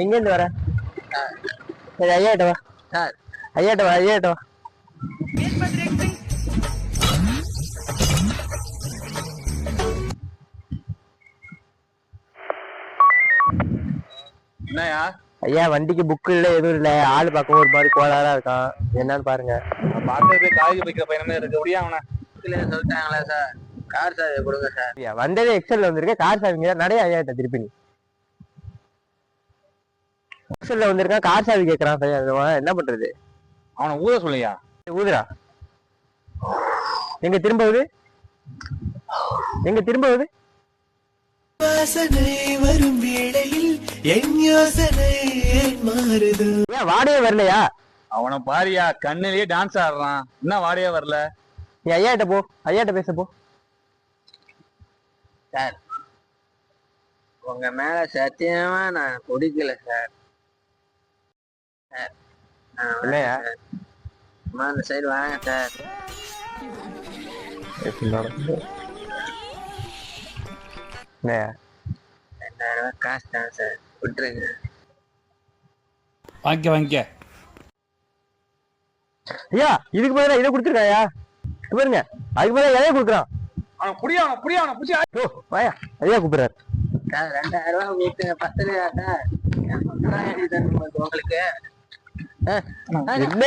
எங்க இருந்து வர? சரி ஐயாட்ட வா. ஐயாட்ட வா. என்னயா ஐயா வண்டிக்கு புக் இல்ல, எதுவும் இல்ல. ஆளு பார்க்கவும் ஒரு மாதிரி கோளாரா இருக்கான். என்னன்னு பாருங்க. பாக்குறது காலேஜ் போய்க்கிற பையனமே இருக்க முடியும். அவனை சொல்லிட்டாங்களா சார்? கார் சாவி கொடுங்க சார். வந்ததே எக்ஸல்ல வந்திருக்க, கார் சாவிங்க நிறைய ஐயாட்ட திருப்பி. எக்ஸல்ல வந்திருக்கான், கார் சாவி கேட்கறான். என்ன பண்றது? அவனை ஊத சொல்லியா? ஊதுரா. எங்க திரும்புவது? வாசனை வரும் வேளையில் என் யோசனை மாறுது. ஏன் வாடகை வரலையா? அவனை பாரியா, கண்ணிலேயே டான்ஸ் ஆடுறான். என்ன வாடகையா வரல? நீ ஐயாட்ட பேச போ. சார் உங்க மேல சத்தியமா நான் குடிக்கல சார். இல்லையா? அந்த சைடு வாங்க சார். இல்லையா? 2000 காசு தான் சார், விட்டுருங்க. வாங்கிக்க. ஐயா இதுக்கு பதிலா இதை கொடுத்துருக்காயா பாருங்க. அதுக்கு பதிலா எதைய கொடுக்குறான். அவனை புடியா வாயா ஐயா கூப்பிடுறாரு. சார் 2000 ரூபாய் கொடுத்துங்க, 10 ரூபா சார். உங்களுக்கு என்ன